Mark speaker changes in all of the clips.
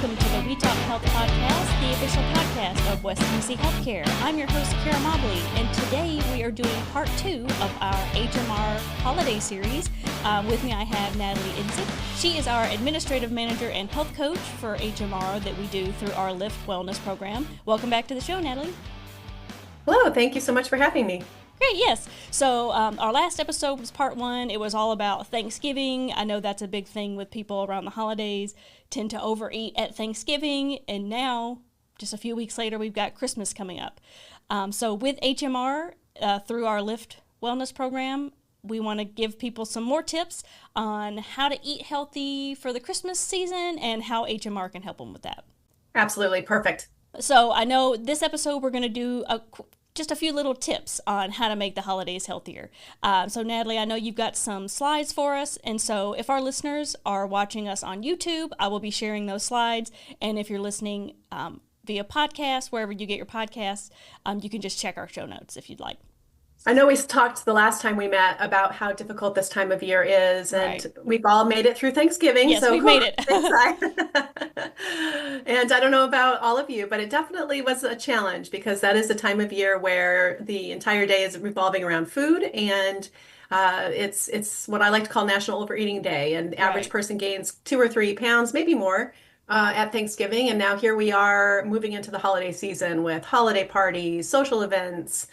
Speaker 1: welcome to the We Talk Health podcast, the official podcast of West Tennessee Healthcare. I'm your host, Mobley, and today we are doing part 2 of our HMR holiday series. With me I have Natalie Idzik. She is our administrative manager and health coach for HMR that we do through our Lift Wellness program. Welcome back to the show, Natalie.
Speaker 2: Hello, thank you so much for having me.
Speaker 1: Great, yes. So our last episode was part 1. It was all about Thanksgiving. I know that's a big thing with people around the holidays, tend to overeat at Thanksgiving. And now, just a few weeks later, we've got Christmas coming up. So with HMR, through our Lift Wellness program, we want to give people some more tips on how to eat healthy for the Christmas season and how HMR can help them with that.
Speaker 2: Absolutely, perfect.
Speaker 1: So I know this episode we're going to do just a few little tips on how to make the holidays healthier. So Natalie, I know you've got some slides for us, and so if our listeners are watching us on YouTube, I will be sharing those slides, and if you're listening via podcast, wherever you get your podcasts, you can just check our show notes if you'd like.
Speaker 2: I know we talked the last time we met about how difficult this time of year is, and
Speaker 1: Right.
Speaker 2: we've all made it through Thanksgiving.
Speaker 1: Yes,
Speaker 2: so
Speaker 1: we've made it.
Speaker 2: And I don't know about all of you, but it definitely was a challenge because that is the time of year where the entire day is revolving around food, and it's what I like to call National Overeating Day, and the average
Speaker 1: Right.
Speaker 2: person gains 2 or 3 pounds, maybe more. At Thanksgiving, and now here we are moving into the holiday season with holiday parties, social events,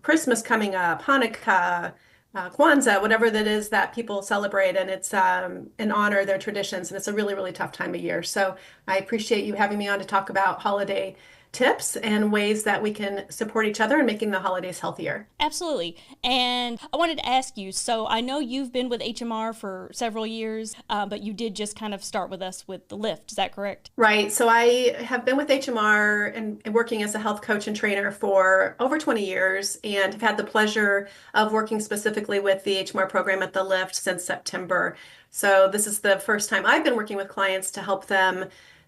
Speaker 2: Christmas coming up, Hanukkah, Kwanzaa, whatever that is that people celebrate, and it's and honor their traditions, and it's a really, really tough time of year. So I appreciate you having me on to talk about holiday tips and ways that we can support each other in making the holidays healthier.
Speaker 1: Absolutely. And I wanted to ask you, so I know you've been with HMR for several years, but you did just kind of start with us with the Lift. Is that correct?
Speaker 2: Right. So I have been with HMR and working as a health coach and trainer for over 20 years, and have had the pleasure of working specifically with the HMR program at the Lift since September. So this is the first time I've been working with clients to help them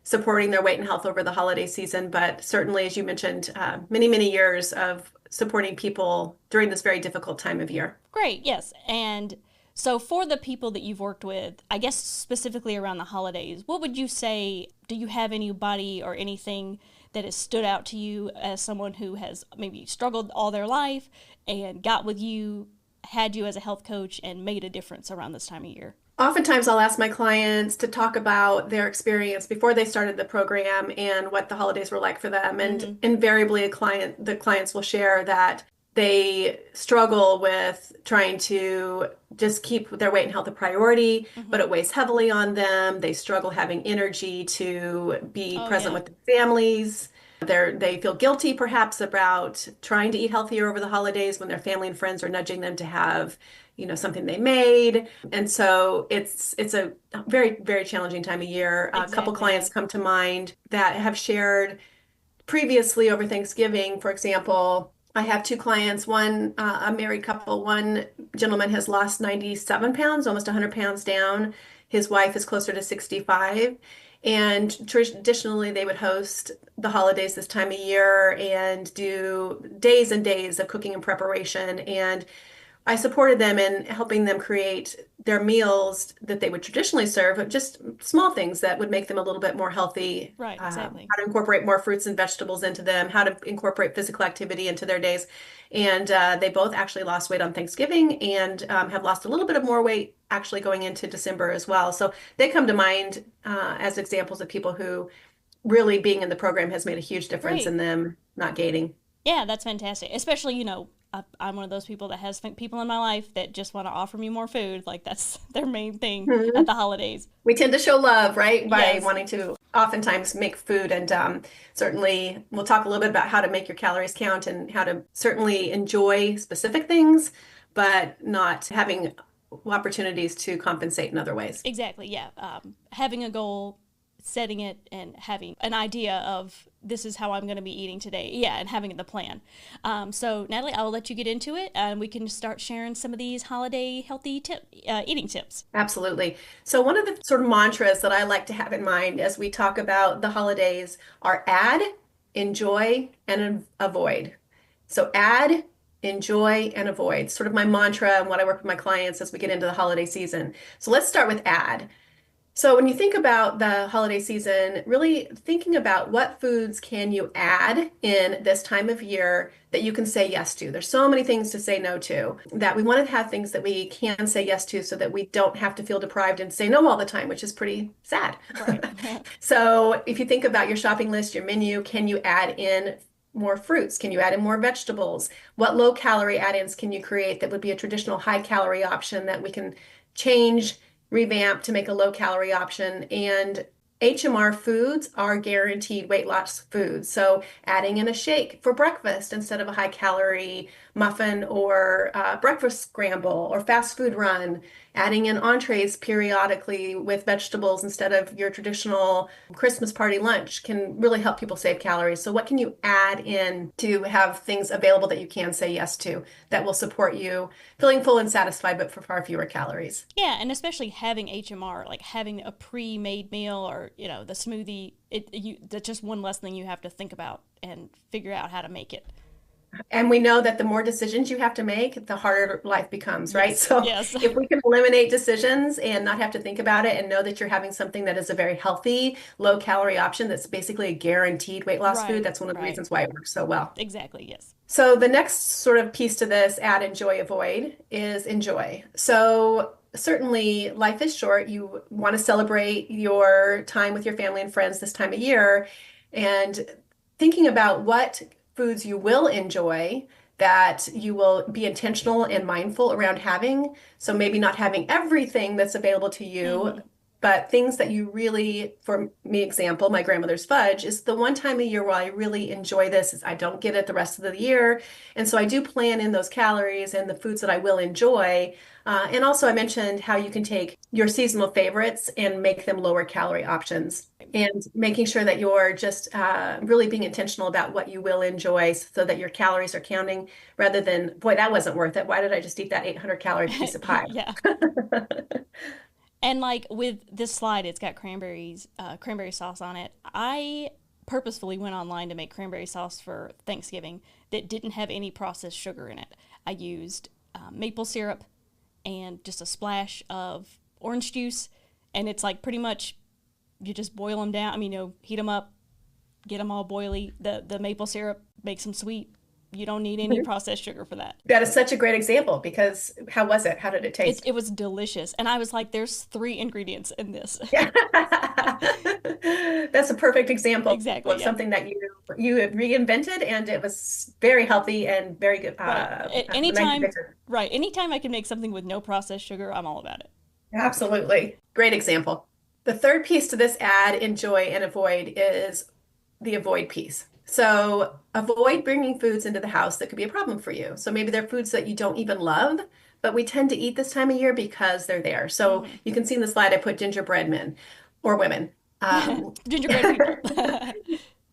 Speaker 2: supporting their weight and health over the holiday season. But certainly, as you mentioned, many, many years of supporting people during this very difficult time of year.
Speaker 1: Great, yes. And so for the people that you've worked with, I guess specifically around the holidays, what would you say, do you have anybody or anything that has stood out to you as someone who has maybe struggled all their life and got with you, had you as a health coach, and made a difference around this time of year?
Speaker 2: Oftentimes, I'll ask my clients to talk about their experience before they started the program and what the holidays were like for them. And invariably, the clients will share that they struggle with trying to just keep their weight and health a priority, but it weighs heavily on them. They struggle having energy to be present with their families. They feel guilty perhaps about trying to eat healthier over the holidays when their family and friends are nudging them to have, something they made. And so it's a very, very challenging time of year. A couple clients come to mind that have shared previously over Thanksgiving. For example, I have 2 clients, one a married couple. One gentleman has lost 97 pounds, almost 100 pounds down. His wife is closer to 65. And traditionally, they would host the holidays this time of year and do days and days of cooking and preparation. And I supported them in helping them create their meals that they would traditionally serve, just small things that would make them a little bit more healthy.
Speaker 1: Right, exactly.
Speaker 2: How to incorporate more fruits and vegetables into them, how to incorporate physical activity into their days. And they both actually lost weight on Thanksgiving and have lost a little bit of more weight actually going into December as well. So they come to mind as examples of people who really being in the program has made a huge difference in them not gaining.
Speaker 1: Yeah, that's fantastic. Especially, I'm one of those people that has people in my life that just want to offer me more food. Like that's their main thing at the holidays.
Speaker 2: We tend to show love, right? By
Speaker 1: Yes.
Speaker 2: wanting to oftentimes make food. And certainly we'll talk a little bit about how to make your calories count and how to certainly enjoy specific things, but not having opportunities to compensate in other ways.
Speaker 1: Exactly, yeah. Having a goal, setting it, and having an idea of this is how I'm going to be eating today. Yeah, and having the plan. So Natalie, I will let you get into it, and we can start sharing some of these holiday healthy eating tips.
Speaker 2: Absolutely. So one of the sort of mantras that I like to have in mind as we talk about the holidays are add, enjoy, and avoid. So add, enjoy, and avoid. Sort of my mantra and what I work with my clients as we get into the holiday season. So let's start with add. So when you think about the holiday season, really thinking about what foods can you add in this time of year that you can say yes to. There's so many things to say no to that we want to have things that we can say yes to so that we don't have to feel deprived and say no all the time, which is pretty sad.
Speaker 1: Right.
Speaker 2: So if you think about your shopping list, your menu, can you add in more fruits? Can you add in more vegetables? What low calorie add-ins can you create that would be a traditional high calorie option that we can change, revamp to make a low calorie option? And HMR foods are guaranteed weight loss foods. So adding in a shake for breakfast instead of a high calorie muffin or breakfast scramble or fast food run, adding in entrees periodically with vegetables instead of your traditional Christmas party lunch can really help people save calories. So what can you add in to have things available that you can say yes to that will support you feeling full and satisfied, but for far fewer calories?
Speaker 1: Yeah, and especially having HMR, like having a pre-made meal or, the smoothie, that's just one less thing you have to think about and figure out how to make it.
Speaker 2: And we know that the more decisions you have to make, the harder life becomes, right?
Speaker 1: Yes,
Speaker 2: So
Speaker 1: yes.
Speaker 2: if we can eliminate decisions and not have to think about it and know that you're having something that is a very healthy, low calorie option that's basically a guaranteed weight loss food,
Speaker 1: Right,
Speaker 2: that's one of the
Speaker 1: right.
Speaker 2: reasons why it works so well.
Speaker 1: Exactly, yes.
Speaker 2: So the next sort of piece to this add, enjoy, avoid is enjoy. So certainly life is short. You want to celebrate your time with your family and friends this time of year, and thinking about what foods you will enjoy that you will be intentional and mindful around having. So maybe not having everything that's available to you,
Speaker 1: Hmm.
Speaker 2: but things that you really, for me, example, my grandmother's fudge is the one time a year where I really enjoy this is I don't get it the rest of the year. And so I do plan in those calories and the foods that I will enjoy. And also I mentioned how you can take your seasonal favorites and make them lower calorie options and making sure that you're just really being intentional about what you will enjoy so that your calories are counting rather than, boy, that wasn't worth it. Why did I just eat that 800 calorie piece of pie?
Speaker 1: Yeah. And like with this slide, it's got cranberry sauce on it. I purposefully went online to make cranberry sauce for Thanksgiving that didn't have any processed sugar in it. I used maple syrup and just a splash of orange juice, and it's like pretty much you just boil them down. I mean, heat them up, get them all boily. The maple syrup makes them sweet. You don't need any processed sugar for that.
Speaker 2: That is such a great example because how was it? How did it
Speaker 1: It,
Speaker 2: taste?
Speaker 1: it was delicious. And I was like, there's three ingredients in this.
Speaker 2: Yeah. That's a perfect example
Speaker 1: Exactly,
Speaker 2: of
Speaker 1: yeah.
Speaker 2: something that you have reinvented and it was very healthy and very good
Speaker 1: Right.
Speaker 2: a nice
Speaker 1: Anytime,
Speaker 2: addition.
Speaker 1: right. Anytime I can make something with no processed sugar, I'm all about it.
Speaker 2: Absolutely. Great example. The third piece to this add, enjoy and avoid is the avoid piece. So avoid bringing foods into the house that could be a problem for you. So maybe they're foods that you don't even love, but we tend to eat this time of year because they're there. So
Speaker 1: Hmm.
Speaker 2: you can see in the slide, I put gingerbread men or women.
Speaker 1: Gingerbread people.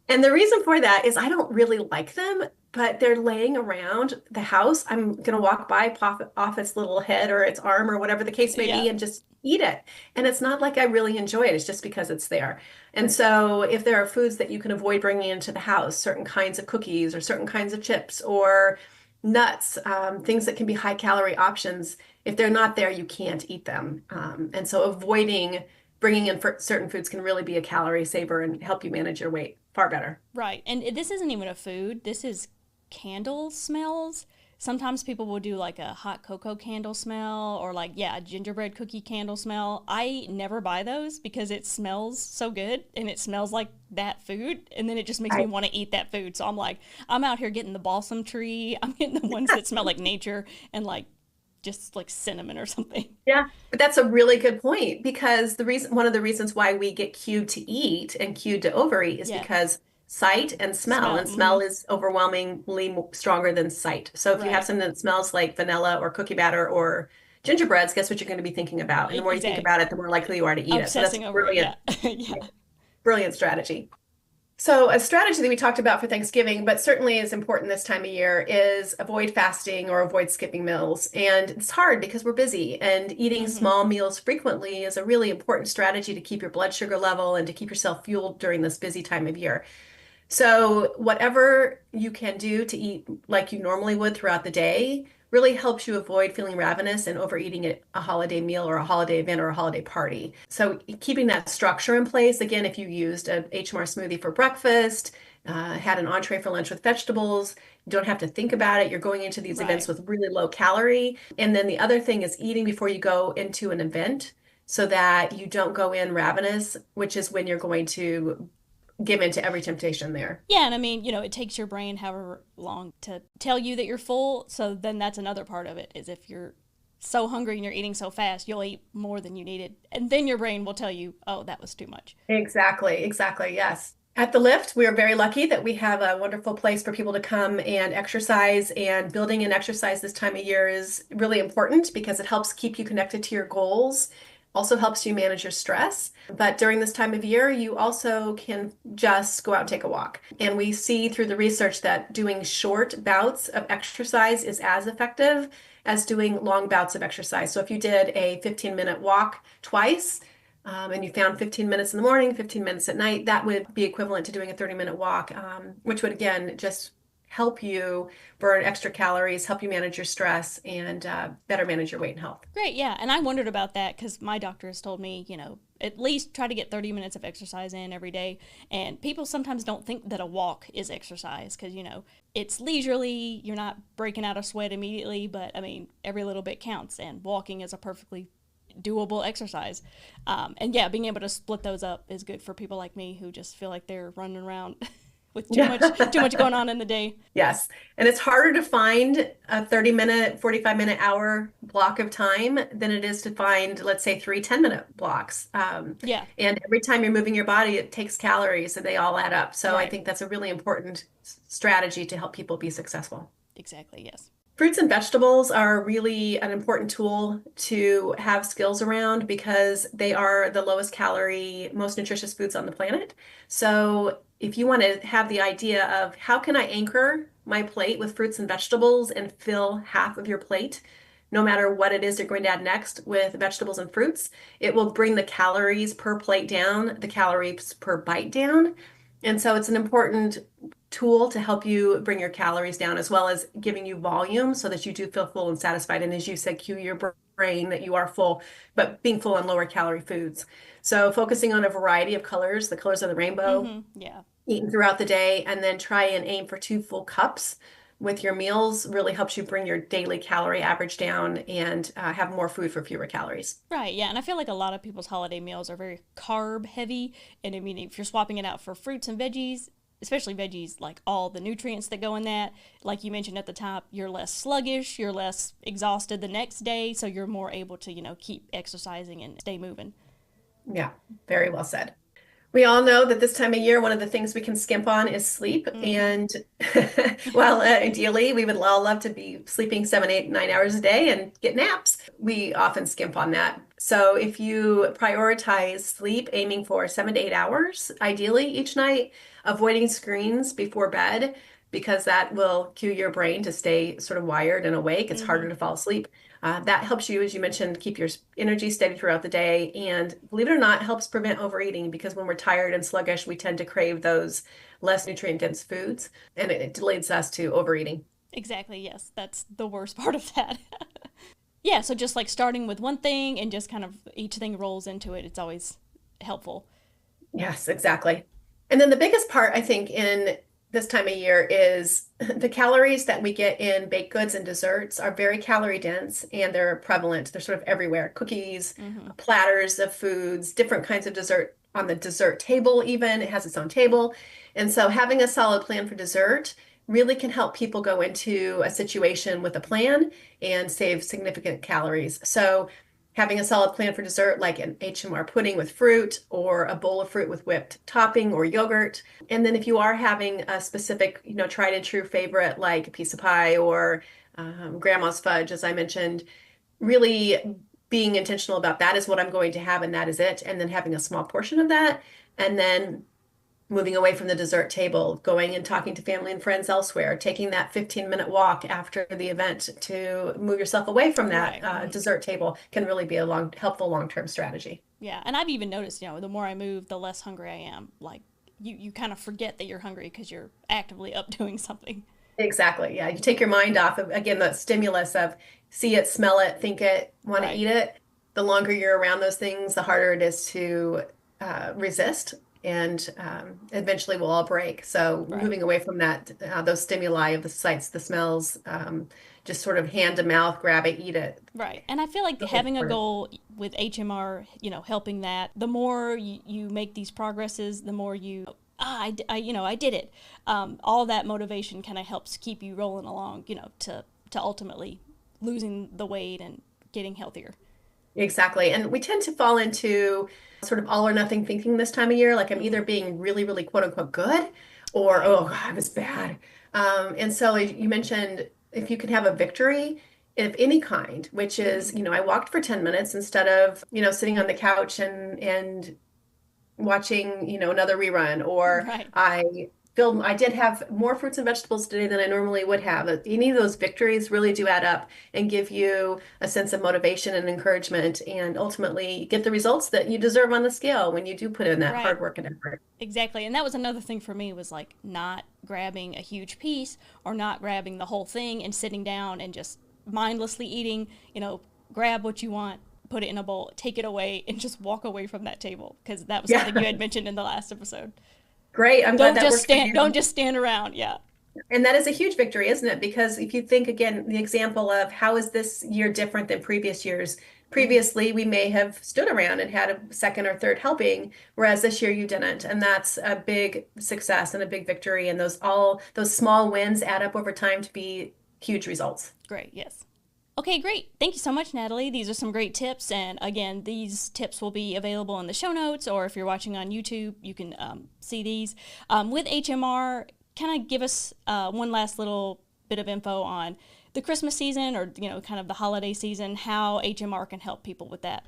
Speaker 2: And the reason for that is I don't really like them, but they're laying around the house. I'm going to walk by, pop off its little head or its arm or whatever the case may
Speaker 1: Yeah.
Speaker 2: be, and just eat it. And it's not like I really enjoy it. It's just because it's there. And so if there are foods that you can avoid bringing into the house, certain kinds of cookies or certain kinds of chips or nuts, things that can be high calorie options, if they're not there, you can't eat them. And so avoiding bringing in certain foods can really be a calorie saver and help you manage your weight far better.
Speaker 1: Right. And this isn't even a food. This is candle smells. Sometimes people will do like a hot cocoa candle smell or like, yeah, a gingerbread cookie candle smell. I never buy those because it smells so good and it smells like that food. And then it just makes me
Speaker 2: I,
Speaker 1: want to eat that food. So I'm like, I'm out here getting the balsam tree. I'm getting the ones that smell like nature and like just like cinnamon or something.
Speaker 2: yeah, but that's a really good point because one of the reasons why we get cued to eat and cued to overeat is
Speaker 1: Yeah.
Speaker 2: because sight
Speaker 1: Smell.
Speaker 2: and
Speaker 1: Hmm.
Speaker 2: smell is overwhelmingly stronger than sight. So if you have
Speaker 1: Right.
Speaker 2: something that smells like vanilla or cookie batter or gingerbreads, guess what you're going to be thinking about? And the more you think about
Speaker 1: Exactly.
Speaker 2: it, the more likely you are to eat it. So that's
Speaker 1: Obsessing over it.
Speaker 2: brilliant,
Speaker 1: Yeah. Yeah.
Speaker 2: brilliant strategy. So, a strategy that we talked about for Thanksgiving, but certainly is important this time of year, is avoid fasting or avoid skipping meals. And it's hard because we're busy, and eating
Speaker 1: Hmm.
Speaker 2: small meals frequently is a really important strategy to keep your blood sugar level and to keep yourself fueled during this busy time of year. So, whatever you can do to eat like you normally would throughout the day, really helps you avoid feeling ravenous and overeating at a holiday meal or a holiday event or a holiday party. So keeping that structure in place, again, if you used a HMR smoothie for breakfast, had an entree for lunch with vegetables, you don't have to think about it. You're going into these events
Speaker 1: Right.
Speaker 2: with really low calorie. And then the other thing is eating before you go into an event so that you don't go in ravenous, which is when you're going to give in to every temptation there.
Speaker 1: Yeah, and I mean, it takes your brain however long to tell you that you're full. So then that's another part of it is if you're so hungry and you're eating so fast, you'll eat more than you needed. And then your brain will tell you, oh, that was too much.
Speaker 2: Exactly, exactly. Yes. At the Lift, we are very lucky that we have a wonderful place for people to come and exercise. And building in exercise this time of year is really important because it helps keep you connected to your goals, also helps you manage your stress. But during this time of year, you also can just go out and take a walk. And we see through the research that doing short bouts of exercise is as effective as doing long bouts of exercise. So if you did a 15-minute walk twice, and you found 15 minutes in the morning, 15 minutes at night, that would be equivalent to doing a 30-minute walk, which would, again, just help you burn extra calories, help you manage your stress, and better manage your weight and health.
Speaker 1: Great, yeah. And I wondered about that because my doctor has told me, at least try to get 30 minutes of exercise in every day. And people sometimes don't think that a walk is exercise because, it's leisurely, you're not breaking out a sweat immediately, but I mean, every little bit counts, and walking is a perfectly doable exercise. And yeah, being able to split those up is good for people like me who just feel like they're running around with too much going on in the day.
Speaker 2: Yes. And it's harder to find a 30-minute, 45-minute, hour block of time than it is to find, let's say, 3 10-minute blocks.
Speaker 1: Yeah,
Speaker 2: And every time you're moving your body, it takes calories and they all add up. So I
Speaker 1: right.
Speaker 2: think that's a really important strategy to help people be successful.
Speaker 1: Exactly, yes.
Speaker 2: Fruits and vegetables are really an important tool to have skills around because they are the lowest calorie, most nutritious foods on the planet. So if you want to have the idea of how can I anchor my plate with fruits and vegetables and fill half of your plate, no matter what it is you're going to add next with vegetables and fruits, it will bring the calories per plate down, the calories per bite down. And so it's an important tool to help you bring your calories down as well as giving you volume so that you do feel full and satisfied. And as you said, cue your brain that you are full, but being full on lower calorie foods. So focusing on a variety of colors, the colors of the rainbow,
Speaker 1: Yeah.
Speaker 2: eating throughout the day, and then try and aim for 2 full cups with your meals really helps you bring your daily calorie average down and have more food for fewer calories.
Speaker 1: Right, yeah, and I feel like a lot of people's holiday meals are very carb heavy, and I mean, if you're swapping it out for fruits and veggies, especially veggies, like all the nutrients that go in that, like you mentioned at the top, you're less sluggish, you're less exhausted the next day, so you're more able to, keep exercising and stay moving.
Speaker 2: Yeah, very well said. We all know that this time of year, one of the things we can skimp on is sleep.
Speaker 1: Mm-hmm.
Speaker 2: And well, ideally, we would all love to be sleeping 7, 8, 9 hours a day and get naps. We often skimp on that. So if you prioritize sleep, aiming for 7 to 8 hours, ideally each night, avoiding screens before bed, because that will cue your brain to stay sort of wired and awake. It's
Speaker 1: Mm-hmm.
Speaker 2: harder to fall asleep. That helps you, as you mentioned, keep your energy steady throughout the day. And believe it or not, helps prevent overeating because when we're tired and sluggish, we tend to crave those less nutrient dense foods. And it leads us to overeating.
Speaker 1: Exactly, yes, that's the worst part of that. Yeah, so just like starting with one thing and just kind of each thing rolls into it, it's always helpful.
Speaker 2: Yes, exactly. And then the biggest part, I think, in this time of year is the calories that we get in baked goods and desserts are very calorie dense and they're prevalent. They're sort of everywhere. Cookies,
Speaker 1: Mm-hmm.
Speaker 2: platters of foods, different kinds of dessert on the dessert table, even. It has its own table. And so having a solid plan for dessert really can help people go into a situation with a plan and save significant calories. So having a solid plan for dessert, like an HMR pudding with fruit or a bowl of fruit with whipped topping or yogurt. And then if you are having a specific, tried and true favorite, like a piece of pie or grandma's fudge, as I mentioned, really being intentional about that is what I'm going to have and that is it. And then having a small portion of that. And then moving away from the dessert table, going and talking to family and friends elsewhere, taking that 15-minute walk after the event to move yourself away from that
Speaker 1: Right. Mm-hmm.
Speaker 2: dessert table can really be a helpful long-term strategy.
Speaker 1: Yeah, and I've even noticed, the more I move, the less hungry I am. Like, you kind of forget that you're hungry because you're actively up doing something.
Speaker 2: Exactly. Yeah. You take your mind off of, again, the stimulus of see it, smell it, think it, want to
Speaker 1: Right,
Speaker 2: eat it. The longer you're around those things, the harder it is to resist. And eventually we'll all break. So
Speaker 1: right,
Speaker 2: moving away from that, those stimuli of the sights, the smells, just sort of hand to mouth, grab it, eat it.
Speaker 1: right. And I feel like
Speaker 2: Really
Speaker 1: having a
Speaker 2: important.
Speaker 1: goal with HMR, helping that, the more you make these progresses, the more I did it. All that motivation kind of helps keep you rolling along, to ultimately losing the weight and getting healthier.
Speaker 2: Exactly. And we tend to fall into sort of all or nothing thinking this time of year. Like I'm
Speaker 1: Hmm.
Speaker 2: either being really, really quote unquote good or,
Speaker 1: Right.
Speaker 2: oh God, it was bad. And so you mentioned if you can have a victory of any kind, which
Speaker 1: Hmm.
Speaker 2: is, I walked for 10 minutes instead of, sitting on the couch and watching, another rerun, or
Speaker 1: Right.
Speaker 2: I did have more fruits and vegetables today than I normally would have. Any of those victories really do add up and give you a sense of motivation and encouragement and ultimately get the results that you deserve on the scale when you do put in that
Speaker 1: Right.
Speaker 2: hard work and effort.
Speaker 1: Exactly. And that was another thing for me was like not grabbing a huge piece or not grabbing the whole thing and sitting down and just mindlessly eating, grab what you want, put it in a bowl, take it away and just walk away from that table because that was
Speaker 2: Yeah,
Speaker 1: something you had mentioned in the last episode.
Speaker 2: great. I'm glad that worked for
Speaker 1: Don't
Speaker 2: you.
Speaker 1: just stand around. Yeah.
Speaker 2: And that is a huge victory, isn't it? Because if you think again, the example of how is this year different than previous years?
Speaker 1: Hmm.
Speaker 2: Previously, we may have stood around and had a second or third helping, whereas this year you didn't. And that's a big success and a big victory. And those small wins add up over time to be huge results.
Speaker 1: Great. Yes. Okay, great. Thank you so much, Natalie. These are some great tips. And again, these tips will be available in the show notes, or if you're watching on YouTube, you can see these. With HMR, kind of give us one last little bit of info on the Christmas season or, kind of the holiday season, how HMR can help people with that.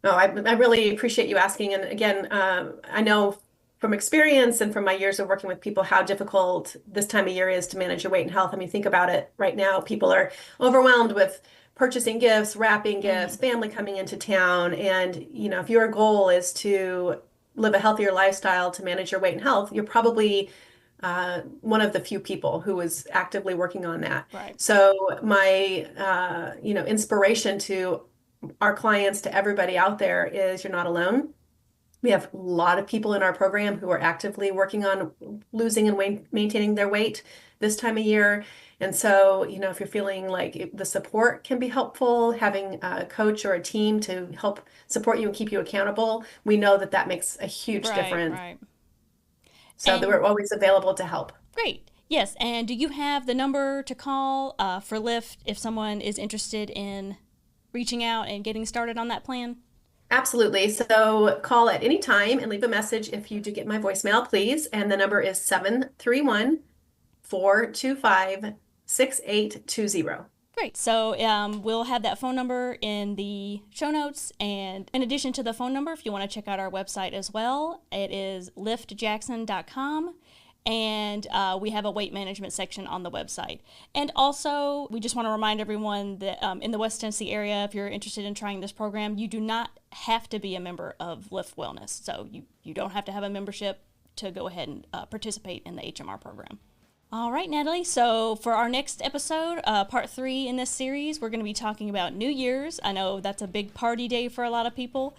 Speaker 2: No, I really appreciate you asking. And again, I know from experience and from my years of working with people how difficult this time of year is to manage your weight and health. I mean, think about it right now. People are overwhelmed with purchasing gifts, wrapping gifts,
Speaker 1: Hmm.
Speaker 2: family coming into town. And, if your goal is to live a healthier lifestyle to manage your weight and health, you're probably one of the few people who is actively working on that.
Speaker 1: Right.
Speaker 2: So my, inspiration to our clients, to everybody out there, is you're not alone. We have a lot of people in our program who are actively working on losing and maintaining their weight this time of year. And so, if you're feeling like the support can be helpful, having a coach or a team to help support you and keep you accountable, we know that that makes a huge
Speaker 1: Right.
Speaker 2: difference.
Speaker 1: Right.
Speaker 2: So that
Speaker 1: And
Speaker 2: we're always available to help.
Speaker 1: great. Yes. And do you have the number to call for Lyft if someone is interested in reaching out and getting started on that plan?
Speaker 2: Absolutely. So call at any time and leave a message if you do get my voicemail, please. And the number is 731-425-6820.
Speaker 1: Great. So we'll have that phone number in the show notes. And in addition to the phone number, if you want to check out our website as well, it is liftjackson.com. And we have a weight management section on the website. And also, we just want to remind everyone that in the West Tennessee area, if you're interested in trying this program, you do not have to be a member of Lift Wellness. So you don't have to have a membership to go ahead and participate in the HMR program. All right, Natalie. So for our next episode, part 3 in this series, we're going to be talking about New Year's. I know that's a big party day for a lot of people.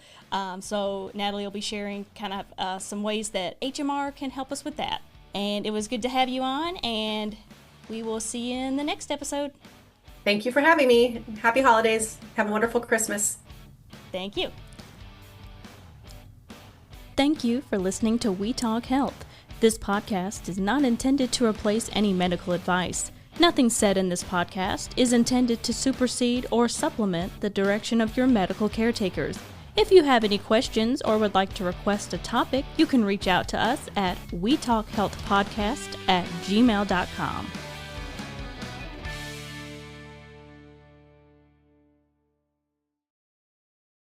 Speaker 1: So Natalie will be sharing kind of some ways that HMR can help us with that. And it was good to have you on, and we will see you in the next episode.
Speaker 2: Thank you for having me. Happy holidays. Have a wonderful Christmas.
Speaker 1: Thank you. Thank you for listening to We Talk Health. This podcast is not intended to replace any medical advice. Nothing said in this podcast is intended to supersede or supplement the direction of your medical caretakers. If you have any questions or would like to request a topic, you can reach out to us at wetalkhealthpodcast@gmail.com.